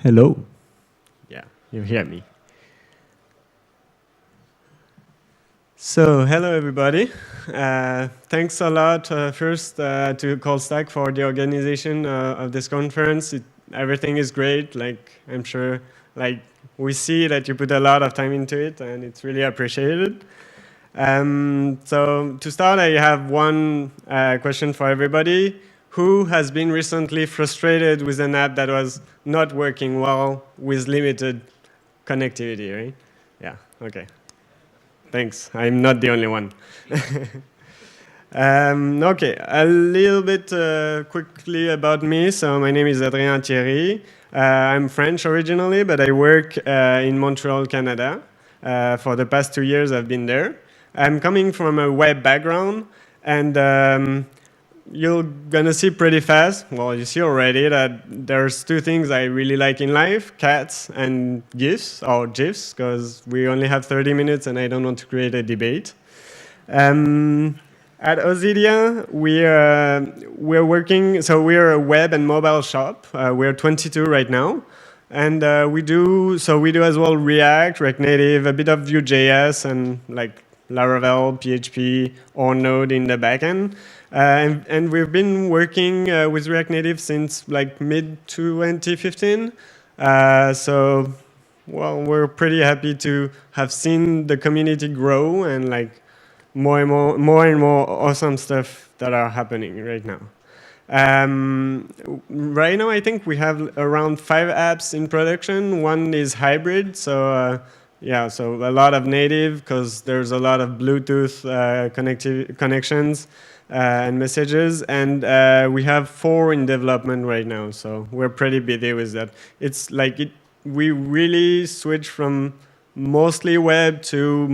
Hello. Yeah, you hear me. So, hello everybody. Thanks a lot first to CallStack for the organization of this conference. Everything is great. Like, I'm sure we see that you put a lot of time into it and it's really appreciated. So to start, I have one question for everybody. Who has been recently frustrated with an app that was not working well with limited connectivity, right? Yeah, okay. Thanks, I'm not the only one. Okay, a little bit quickly about me. So my name is Adrien Thiery. I'm French originally, but I work in Montreal, Canada. For the past 2 years, I've been there. I'm coming from a web background, and you're gonna see pretty fast, well, you see already that there's two things I really like in life, cats and GIFs, or GIFs, because we only have 30 minutes and I don't want to create a debate. At Ozidia, we're working, so we're a web and mobile shop. We're 22 right now. And we do as well React Native, a bit of Vue.js, and like Laravel, PHP, or Node in the backend. And we've been working with React Native since like mid-2015. So, well, we're pretty happy to have seen the community grow and like more and more awesome stuff that are happening right now. Right now, I think we have around 5 apps in production. One is hybrid, so yeah, so a lot of native because there's a lot of Bluetooth connections and messages, and we have 4 in development right now. So we're pretty busy with that. It's like we really switch from mostly web to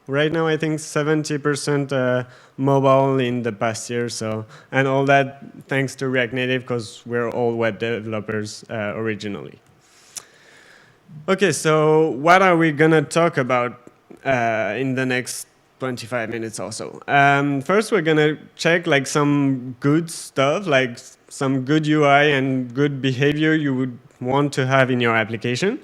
right now, I think 70% mobile in the past year. So, and all that thanks to React Native because we're all web developers originally. Okay, so what are we gonna talk about in the next 25 minutes or so? First, we're gonna check like some good stuff, like some good UI and good behavior you would want to have in your application,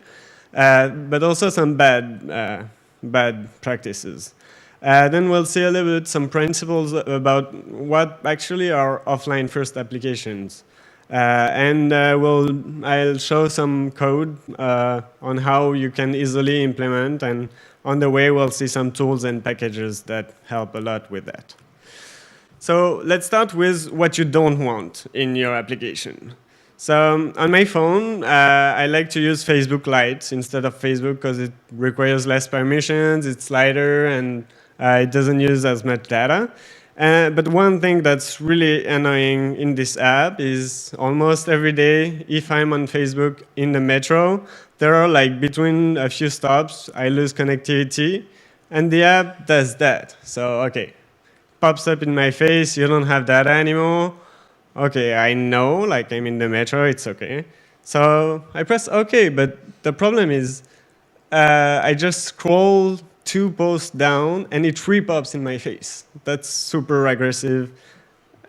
but also some bad practices. Then we'll see a little bit some principles about what actually are offline first applications. And I'll show some code on how you can easily implement, and on the way we'll see some tools and packages that help a lot with that. So let's start with what you don't want in your application. So on my phone, I like to use Facebook Lite instead of Facebook because it requires less permissions, it's lighter, and it doesn't use as much data. But one thing that's really annoying in this app is almost every day, if I'm on Facebook in the metro, there are like between a few stops, I lose connectivity, and the app does that. So, okay, pops up in my face, you don't have data anymore. Okay, I know, like I'm in the metro, it's okay. So I press OK, but the problem is I just scroll 2 posts down and it re-pops in my face. That's super aggressive,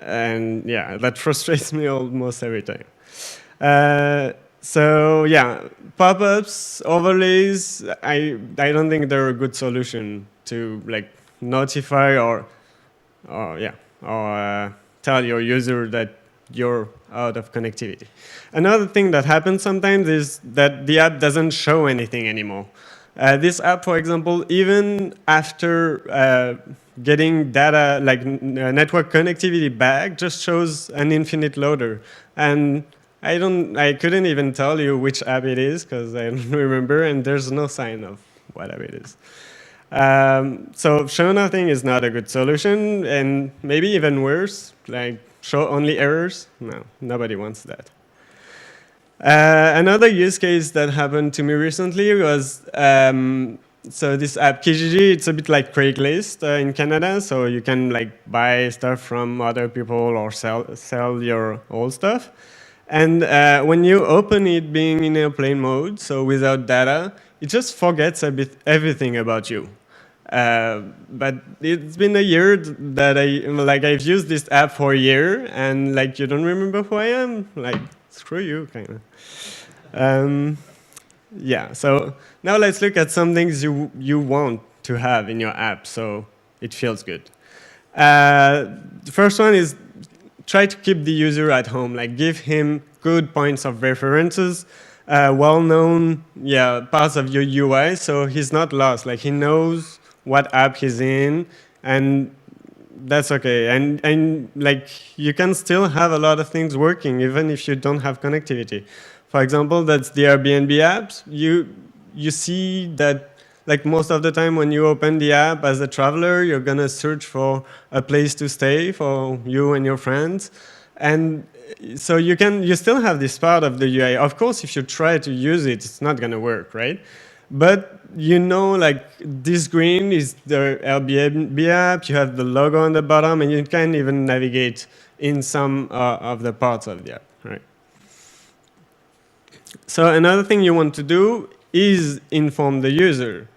and yeah, that frustrates me almost every time. So yeah, pop-ups, overlays, I don't think they're a good solution to like notify or tell your user that you're out of connectivity. Another thing that happens sometimes is that the app doesn't show anything anymore. This app, for example, even after getting data, like network connectivity back, just shows an infinite loader. And I couldn't even tell you which app it is because I don't remember, and there's no sign of what app it is. So show nothing is not a good solution, and maybe even worse, like show only errors. No, nobody wants that. Another use case that happened to me recently was, so this app Kijiji, it's a bit like Craigslist in Canada, so you can like buy stuff from other people or sell your old stuff. And when you open it being in airplane mode, so without data, it just forgets a bit everything about you. But it's been a year that I've used this app for a year, and like you don't remember who I am, like screw you, kind of. Um, yeah, so now let's look at some things you want to have in your app so it feels good. The first one is try to keep the user at home, like give him good points of references, well-known parts of your UI, so he's not lost. Like he knows what app he's in, and that's okay. And like you can still have a lot of things working even if you don't have connectivity. For example, that's the Airbnb apps. You see that like most of the time when you open the app as a traveler, you're gonna search for a place to stay for you and your friends. And so you still have this part of the UI. Of course, if you try to use it, it's not gonna work, right? But you know, like this green is the Airbnb app, you have the logo on the bottom, and you can even navigate in some of the parts of the app, right? So another thing you want to do is inform the user.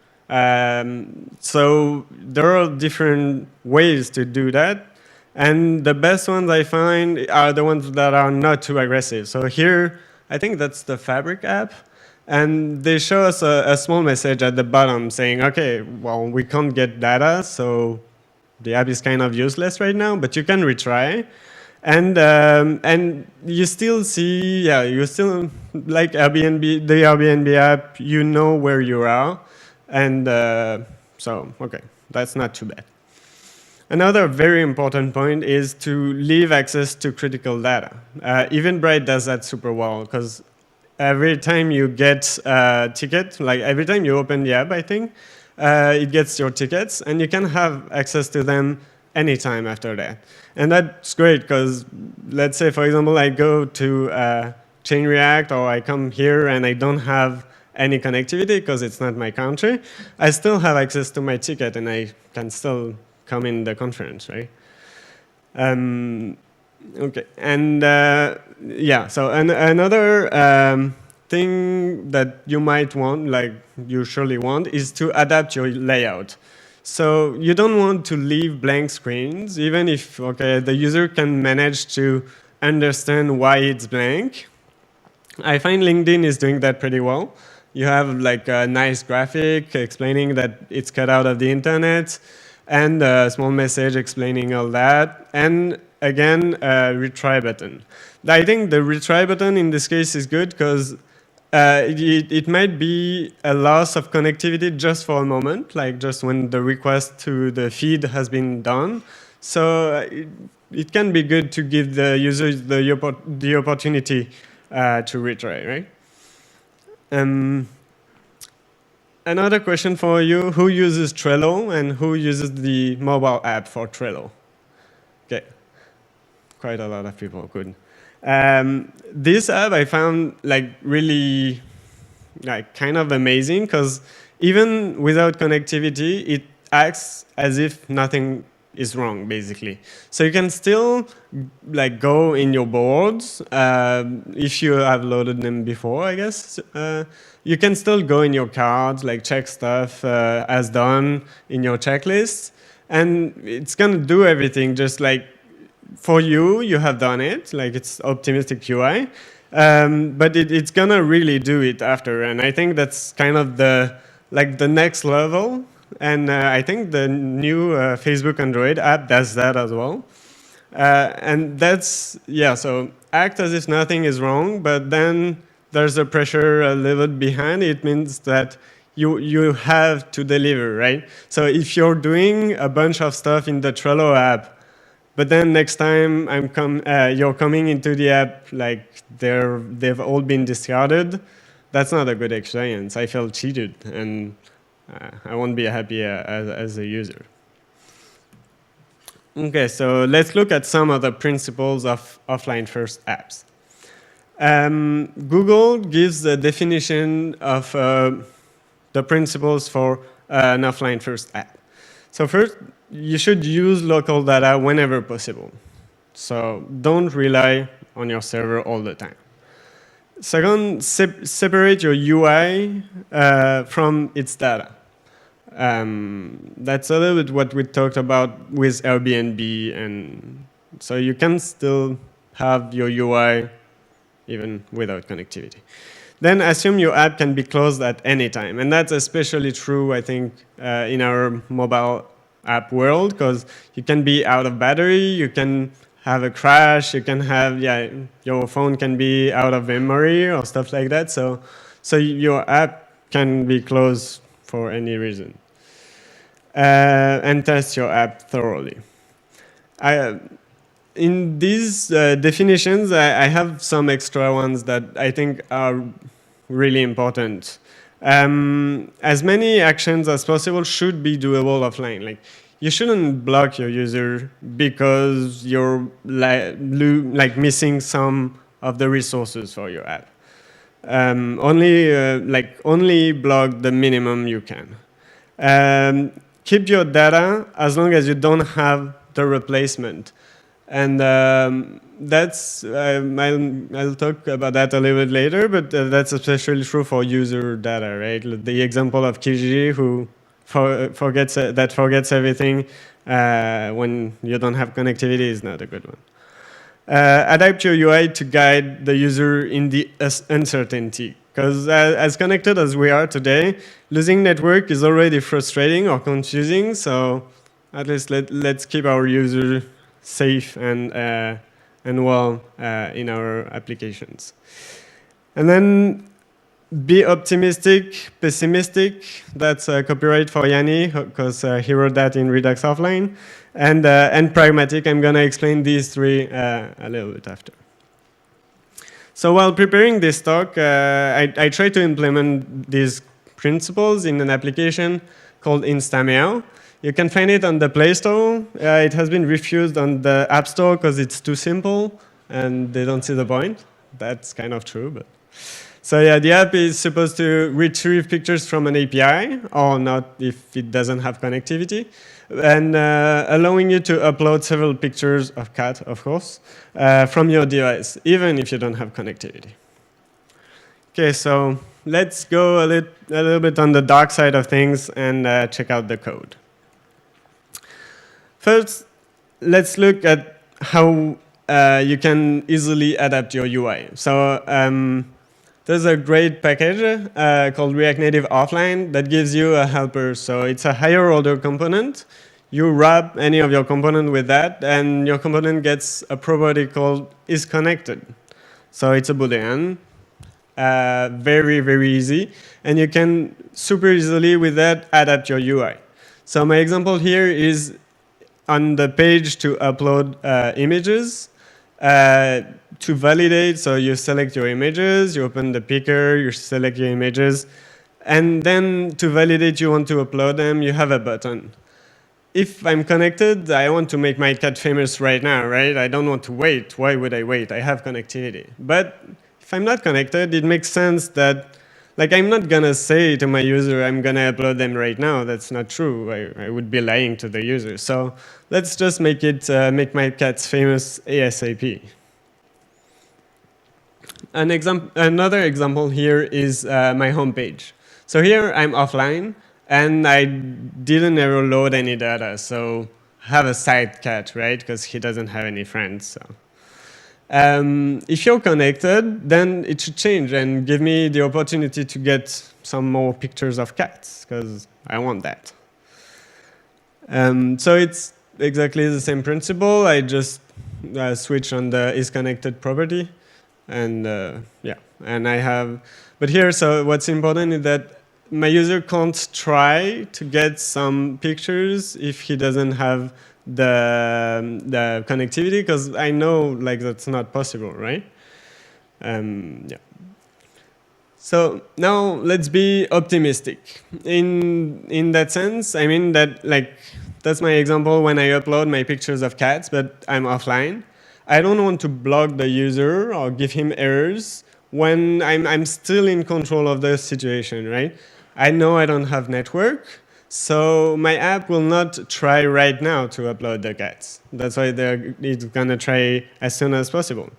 So there are different ways to do that. And the best ones I find are the ones that are not too aggressive. So here, I think that's the Fabric app. And they show us a small message at the bottom saying, okay, well, we can't get data, so the app is kind of useless right now, but you can retry. And you still see, you still, like Airbnb, the Airbnb app, you know where you are. And so, okay, that's not too bad. Another very important point is to leave access to critical data. Eventbrite does that super well, because every time you get a ticket, like every time you open the app, I think, it gets your tickets, and you can have access to them anytime after that. And that's great, because let's say, for example, I go to Chain React, or I come here and I don't have any connectivity because it's not my country. I still have access to my ticket, and I can still come in the conference, right? Okay, and so another thing that you might want, like you surely want, is to adapt your layout. So you don't want to leave blank screens, even if the user can manage to understand why it's blank. I find LinkedIn is doing that pretty well. You have like a nice graphic explaining that it's cut out of the internet, and a small message explaining all that, and again, a retry button. I think the retry button in this case is good because it might be a loss of connectivity just for a moment, like just when the request to the feed has been done. So it can be good to give the users the opportunity to retry, right? Another question for you, who uses Trello and who uses the mobile app for Trello? Okay, quite a lot of people could. This app I found like really like kind of amazing because even without connectivity, it acts as if nothing is wrong, basically. So you can still like go in your boards if you have loaded them before, I guess. You can still go in your cards, like check stuff as done in your checklist, and it's gonna do everything. Just like for you, you have done it, like it's optimistic UI, but it's gonna really do it after, and I think that's kind of the next level. And I think the new Facebook Android app does that as well. And that's, so act as if nothing is wrong, but then there's a pressure a little bit behind. It means that you have to deliver, right? So if you're doing a bunch of stuff in the Trello app, but then next time you're coming into the app like they've all been discarded, that's not a good experience. I felt cheated, and I won't be happy as a user. Okay, so let's look at some of the principles of offline-first apps. Google gives the definition of the principles for an offline-first app. So first, you should use local data whenever possible. So don't rely on your server all the time. Second, separate your UI from its data. That's a little bit what we talked about with Airbnb, and so you can still have your UI even without connectivity. then assume your app can be closed at any time. And that's especially true, I think, in our mobile app world, because you can be out of battery, you can have a crash, you can have, your phone can be out of memory or stuff like that. So your app can be closed for any reason. And test your app thoroughly. In these definitions, I have some extra ones that I think are really important. As many actions as possible should be doable offline. Like, you shouldn't block your user because you're like missing some of the resources for your app. Only block the minimum you can. Keep your data as long as you don't have the replacement. And that's, I'll talk about that a little bit later, but that's especially true for user data, right? The example of Kijiji, who forgets everything when you don't have connectivity, is not a good one. Adapt your UI to guide the user in the uncertainty. Because as connected as we are today, losing network is already frustrating or confusing, so at least let's keep our user safe and well in our applications. And then be optimistic, pessimistic. That's copyright for Yanni, because he wrote that in Redux Offline. And pragmatic. I'm going to explain these three a little bit after. So while preparing this talk, I tried to implement these principles in an application called Instameo. You can find it on the Play Store. It has been refused on the App Store because it's too simple and they don't see the point. That's kind of true, but. So yeah, the app is supposed to retrieve pictures from an API, or not if it doesn't have connectivity, and allowing you to upload several pictures of cat, of course, from your device, even if you don't have connectivity. Okay, so let's go a little bit on the dark side of things and check out the code. First, let's look at how you can easily adapt your UI. So there's a great package called React Native Offline that gives you a helper. So it's a higher order component. You wrap any of your component with that, and your component gets a property called isConnected. So it's a Boolean. Very, very easy. And you can super easily with that adapt your UI. So my example here is on the page to upload images. To validate, so you select your images, you open the picker, you select your images, and then to validate you want to upload them, you have a button. If I'm connected, I want to make my cat famous right now, right? I don't want to wait. Why would I wait? I have connectivity. But if I'm not connected, it makes sense that, like, I'm not going to say to my user, I'm going to upload them right now. That's not true. I would be lying to the user. So let's just make make my cats famous ASAP. Another example here is my homepage. So here I'm offline, and I didn't ever load any data. So I have a side cat, right? Because he doesn't have any friends. So. If you're connected, then it should change and give me the opportunity to get some more pictures of cats, because I want that. So it's exactly the same principle. I just switch on the isConnected property. And and I have, but here, so what's important is that my user can't try to get some pictures if he doesn't have the connectivity, because I know like that's not possible, right? So now let's be optimistic. In that sense, I mean that like that's my example when I upload my pictures of cats, but I'm offline. I don't want to block the user or give him errors when I'm still in control of the situation, right? I know I don't have network, so my app will not try right now to upload the cats. That's why it's gonna try as soon as possible.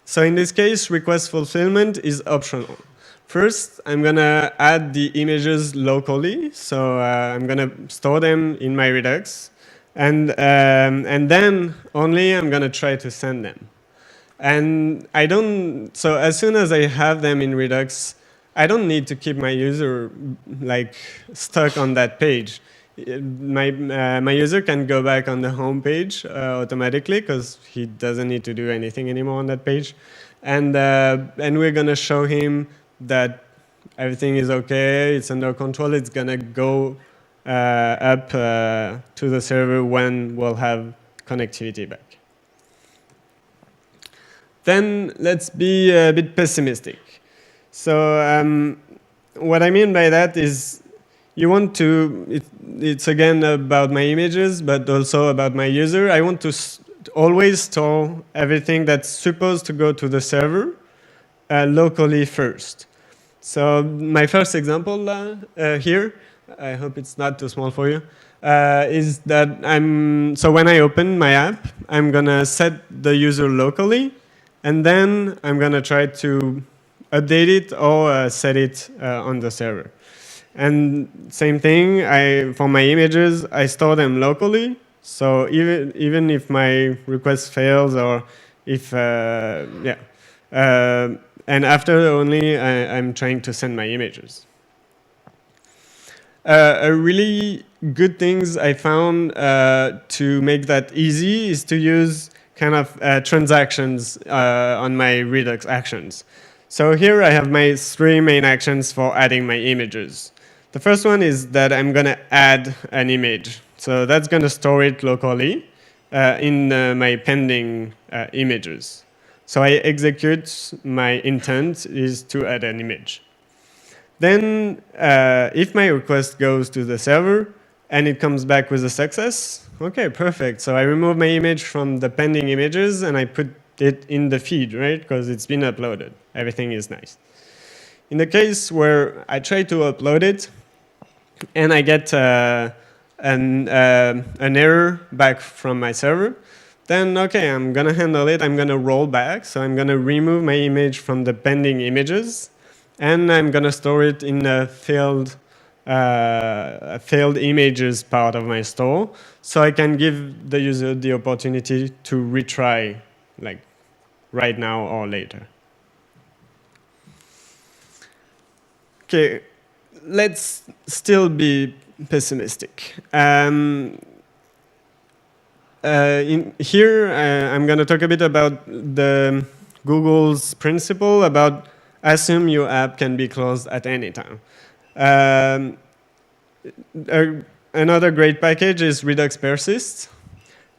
So in this case, request fulfillment is optional. First, I'm gonna add the images locally, so I'm gonna store them in my Redux. And then only I'm going to try to send them. And so as soon as I have them in Redux, I don't need to keep my user like stuck on that page. My user can go back on the home page automatically because he doesn't need to do anything anymore on that page. And we're going to show him that everything is okay, it's under control, it's going to go up to the server when we'll have connectivity back. Then let's be a bit pessimistic. So what I mean by that is you want to, it's again about my images, but also about my user. I want to always store everything that's supposed to go to the server locally first. So my first example here, I hope it's not too small for you, is that so when I open my app, I'm gonna set the user locally, and then I'm gonna try to update it or set it on the server. And same thing, for my images, I store them locally. So even if my request fails or if, and after only I'm trying to send my images. A really good things I found to make that easy is to use kind of transactions on my Redux actions. So here I have my 3 main actions for adding my images. The first one is that I'm going to add an image. So that's going to store it locally in my pending images. So I execute my intent is to add an image. Then if my request goes to the server and it comes back with a success, okay, perfect. So I remove my image from the pending images and I put it in the feed, right? Because it's been uploaded. Everything is nice. In the case where I try to upload it and I get an error back from my server, then okay, I'm gonna handle it. I'm gonna roll back. So I'm gonna remove my image from the pending images and I'm gonna store it in a failed images part of my store, so I can give the user the opportunity to retry, like right now or later. Okay, let's still be pessimistic. Here, I'm going to talk a bit about the Google's principle about assume your app can be closed at any time. Another great package is Redux Persist.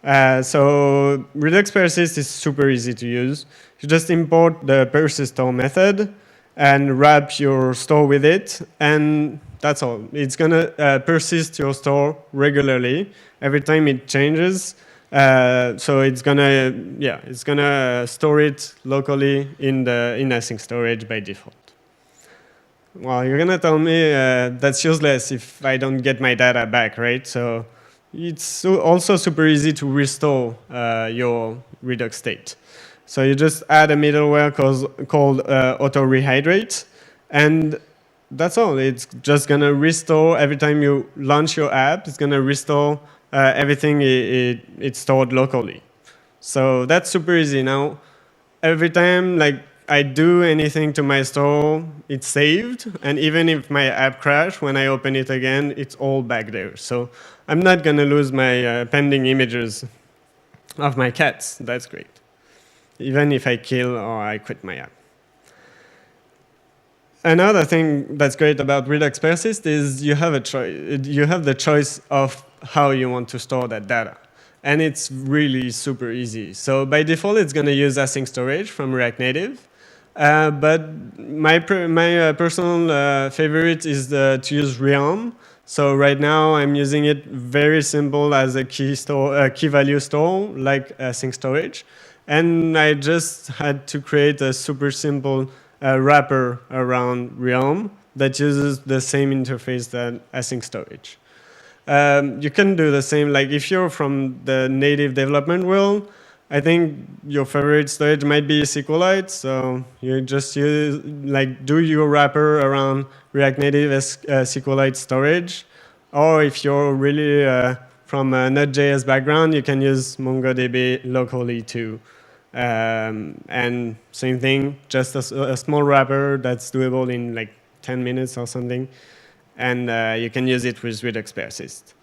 So Redux Persist is super easy to use. You just import the persist store method and wrap your store with it, and that's all. It's gonna persist your store regularly every time it changes. So it's gonna store it locally in async storage by default. Well, you're gonna tell me that's useless if I don't get my data back, right? So it's also super easy to restore your Redux state. So you just add a middleware called auto rehydrate, and that's all. It's just gonna restore every time you launch your app. It's gonna restore everything it stored locally. So that's super easy. Now, every time I do anything to my store, it's saved, and even if my app crashes, when I open it again, it's all back there. So I'm not gonna lose my pending images of my cats. That's great. Even if I kill or I quit my app. Another thing that's great about Redux Persist is you have the choice of how you want to store that data. And it's really super easy. So by default, it's going to use async storage from React Native. But my personal favorite is to use Realm. So right now, I'm using it very simple as a key value store, like async storage. And I just had to create a super simple wrapper around Realm that uses the same interface that async storage. You can do the same, like if you're from the native development world, I think your favorite storage might be SQLite, so you just do your wrapper around React Native as SQLite storage. Or if you're really from a Node.js background, you can use MongoDB locally to And same thing, just a small wrapper that's doable in like 10 minutes or something. And you can use it with Redux Persist.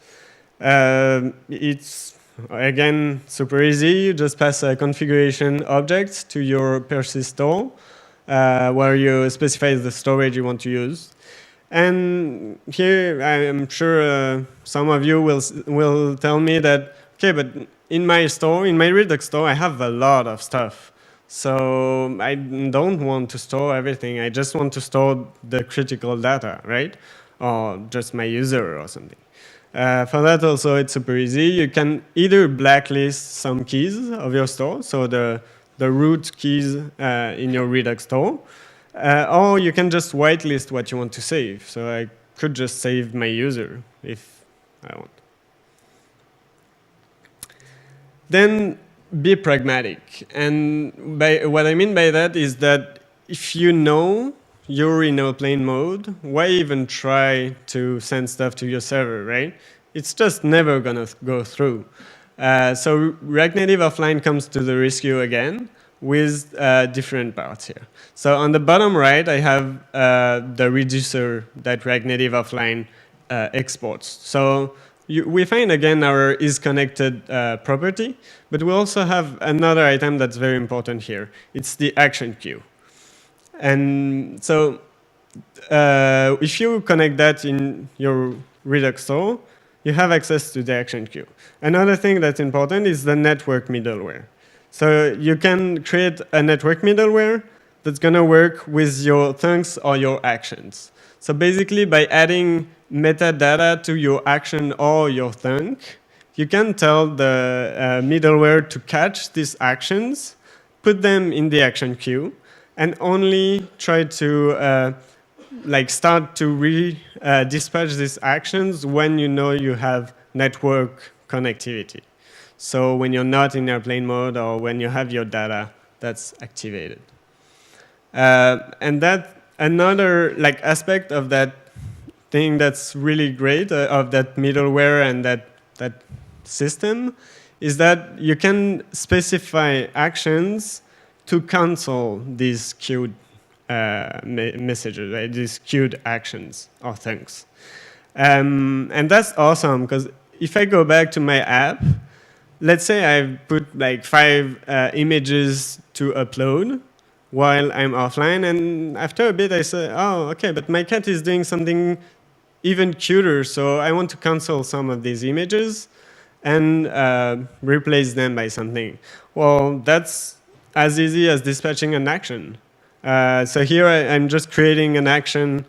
It's, again, super easy. You just pass a configuration object to your Persist store, where you specify the storage you want to use. And here, I'm sure some of you will tell me that, okay, but in my store, in my Redux store, I have a lot of stuff. So I don't want to store everything. I just want to store the critical data, right? Or just my user or something. For that also, it's super easy. You can either blacklist some keys of your store, so the root keys in your Redux store, or you can just whitelist what you want to save. So I could just save my user if I want. Then be pragmatic. And what I mean by that is that if you know you're in a plain mode, why even try to send stuff to your server, right? It's just never going to go through. So React Native Offline comes to the rescue again with different parts here. So on the bottom right, I have the reducer that React Native Offline exports. So we find, again, our isConnected property, but we also have another item that's very important here. It's the action queue. And so if you connect that in your Redux store, you have access to the action queue. Another thing that's important is the network middleware. So you can create a network middleware that's going to work with your thunks or your actions. So basically, by adding metadata to your action or your thunk, you can tell the middleware to catch these actions, put them in the action queue, and only try to start to dispatch these actions when you know you have network connectivity. So when you're not in airplane mode or when you have your data that's activated. And that another aspect of that thing that's really great of that middleware and that system is that you can specify actions to cancel these queued messages, right? These queued actions or things. And that's awesome, because if I go back to my app, let's say I put like 5 images to upload while I'm offline, and after a bit I say, oh, okay, but my cat is doing something even cuter, so I want to cancel some of these images and replace them by something. Well, that's as easy as dispatching an action. So here I'm just creating an action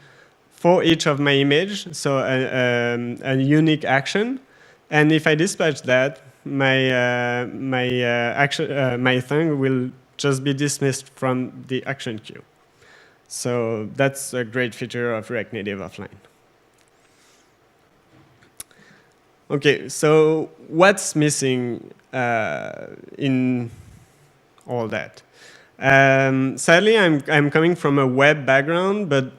for each of my image, so a unique action. And if I dispatch that, my thing will just be dismissed from the action queue. So that's a great feature of React Native Offline. Okay, so what's missing in all that? Sadly, I'm coming from a web background, but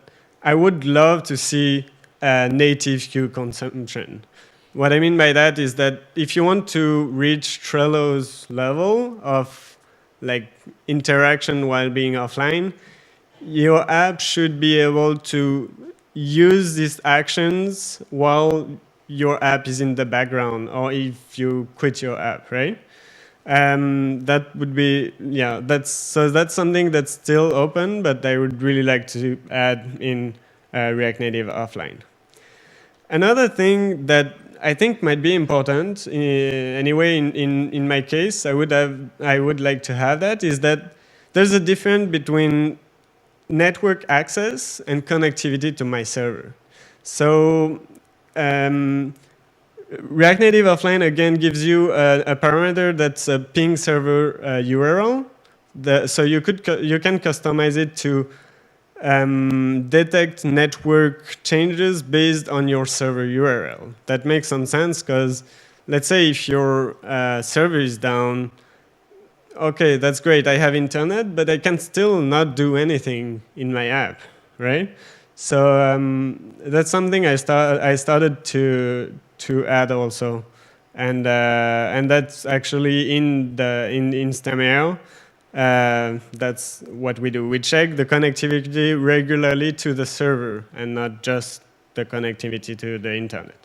I would love to see native queue consumption. What I mean by that is that if you want to reach Trello's level of interaction while being offline, your app should be able to use these actions while your app is in the background, or if you quit your app, right? That would be, yeah, that's something that's still open, but I would really like to add in React Native Offline. Another thing that I think might be important, anyway, in my case, I would like to have that, is that there's a difference between network access and connectivity to my server. So React Native Offline, again, gives you a parameter that's a ping server URL. So you can customize it to detect network changes based on your server URL. That makes some sense, because let's say if your server is down, okay, that's great, I have internet, but I can still not do anything in my app, right? So that's something I started to add also, and that's actually in Stemeo. That's what we do. We check the connectivity regularly to the server and not just the connectivity to the internet.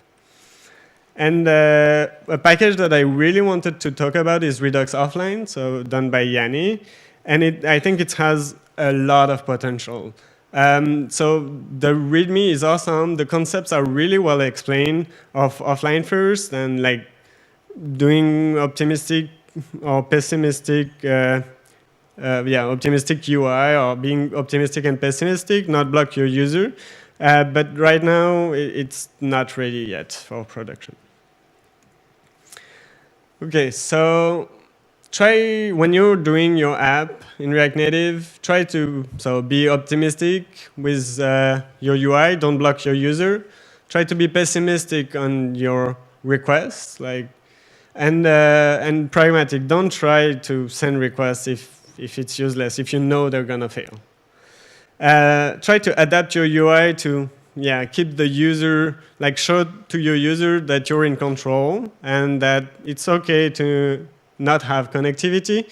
And a package that I really wanted to talk about is Redux Offline, so done by Yanni. And I think it has a lot of potential. So the README is awesome. The concepts are really well explained of offline first and like doing optimistic or pessimistic, optimistic UI or being optimistic and pessimistic, not block your user. But right now, it's not ready yet for production. Okay, so try when you're doing your app in React Native, try to be optimistic with your UI. Don't block your user. Try to be pessimistic on your requests, and pragmatic. Don't try to send requests if it's useless. If you know they're gonna fail. Try to adapt your UI to keep the user, show to your user that you're in control and that it's okay to not have connectivity.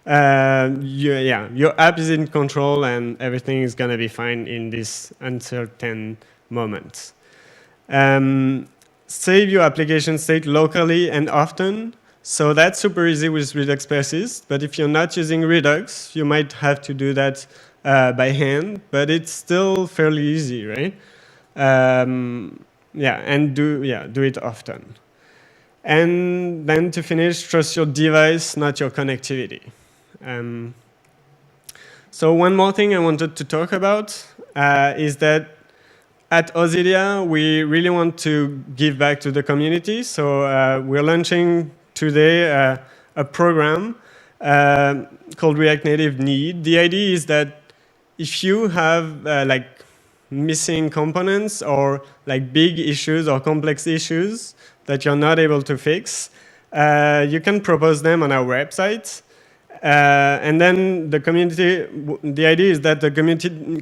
Your app is in control and everything is gonna be fine in this uncertain moment. Save your application state locally and often. So that's super easy with Redux Persist, but if you're not using Redux, you might have to do that by hand, but it's still fairly easy, right? And do it often. And then to finish, trust your device, not your connectivity. So one more thing I wanted to talk about is that at Auxilia, we really want to give back to the community. So we're launching today a program called React Native Need. The idea is that if you have missing components or big issues or complex issues that you're not able to fix, you can propose them on our website. And then the idea is that the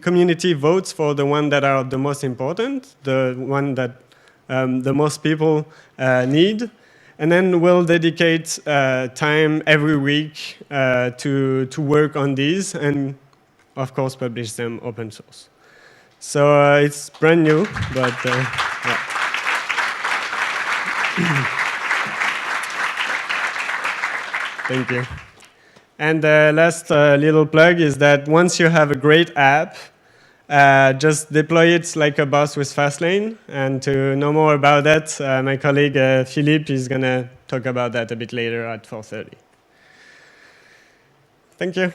community votes for the one that are the most important, the one that the most people need. And then we'll dedicate time every week to work on these and, of course, publish them open source. So it's brand new, but Thank you. And the last little plug is that once you have a great app, just deploy it like a boss with Fastlane. And to know more about that, my colleague Philippe is going to talk about that a bit later at 4:30. Thank you.